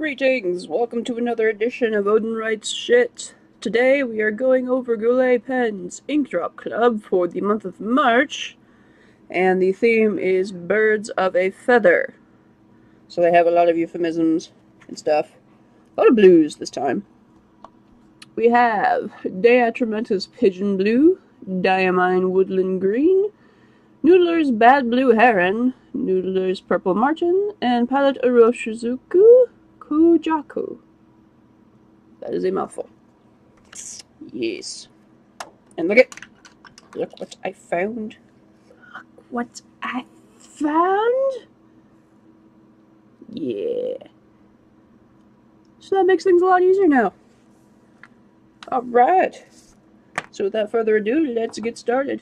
Greetings! Welcome to another edition of Odin Writes Shit. Today we are going over Goulet Pen's InkDrop Club for the month of March, and the theme is Birds of a Feather. So they have a lot of euphemisms and stuff. A lot of blues this time. We have Diatramentus Pigeon Blue, Diamine Woodland Green, Noodler's Bad Blue Heron, Noodler's Purple Martin, and Palette Uroshizuku Kujaku. That is a mouthful. Yes. And look what I found. Look what I found. Yeah. So that makes things a lot easier now. Alright. So without further ado, let's get started.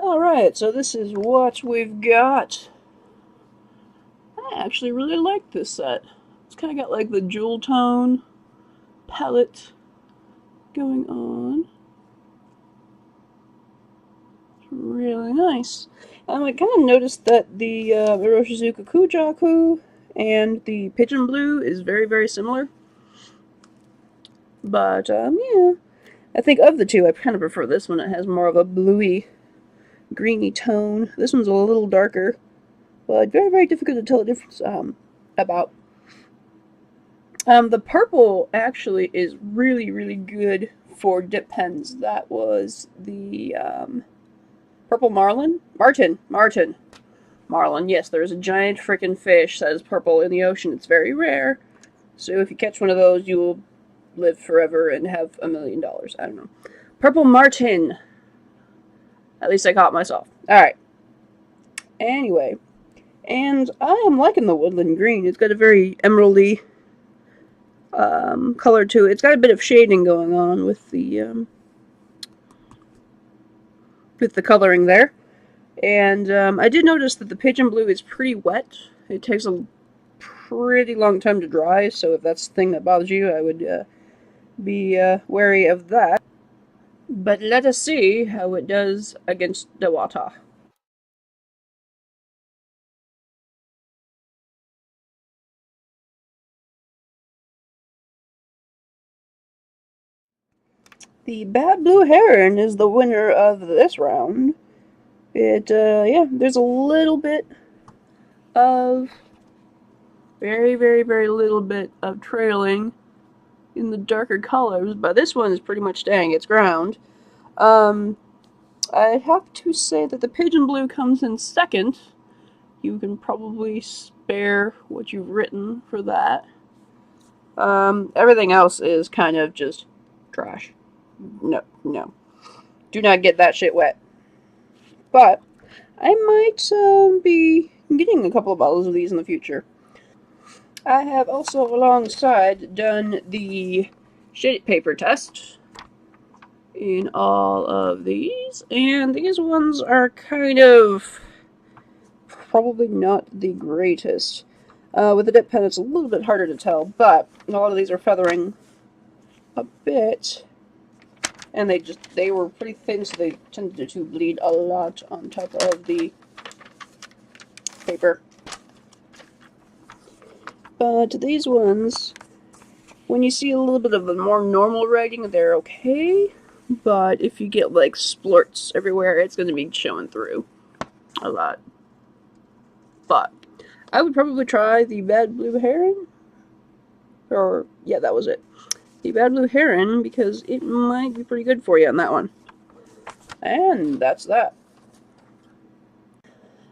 Alright, so this is what we've got. I actually really like this set. It's kind of got like the jewel tone palette going on. It's really nice. I kind of noticed that the Uroshizuku Kujaku and the Pigeon Blue is very, very similar. But, yeah. I think of the two, I kind of prefer this one. It has more of a bluey, greeny tone. This one's a little darker, but very, very difficult to tell the difference about. The purple actually is really, really good for dip pens. That was the purple Marlin? Marlin, yes, there's a giant frickin' fish that is purple in the ocean. It's very rare. So if you catch one of those, you will live forever and have $1 million. I don't know. Purple Martin. At least I caught myself. Alright. Anyway. And I am liking the woodland green. It's got a very emeraldy color to it. It's got a bit of shading going on with the coloring there. And I did notice that the pigeon blue is pretty wet. It takes a pretty long time to dry, so if that's the thing that bothers you, I would be wary of that. But let us see how it does against the water. The Bad Blue Heron is the winner of this round. Yeah, there's a little bit of, very, very, very little bit of trailing in the darker colors, but this one is pretty much staying its ground. I have to say that the Pigeon Blue comes in second. You can probably spare what you've written for that. Everything else is kind of just trash. No. Do not get that shit wet. But I might be getting a couple of bottles of these in the future. I have also alongside done the sheet paper test in all of these, and these ones are kind of probably not the greatest. With the dip pen, it's a little bit harder to tell, but a lot of these are feathering a bit, and they were pretty thin, so they tended to bleed a lot on top of the paper. But these ones, when you see a little bit of a more normal writing, they're okay. But if you get like splorts everywhere, it's going to be showing through a lot. But I would probably try the Bad Blue Heron. Or, yeah, that was it. The Bad Blue Heron, because it might be pretty good for you on that one. And that's that.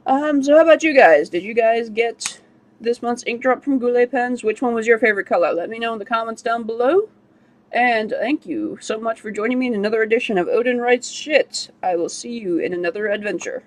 So how about you guys? Did you guys get this month's ink drop from Goulet Pens? Which one was your favorite color? Let me know in the comments down below. And thank you so much for joining me in another edition of Odin Writes Shit. I will see you in another adventure.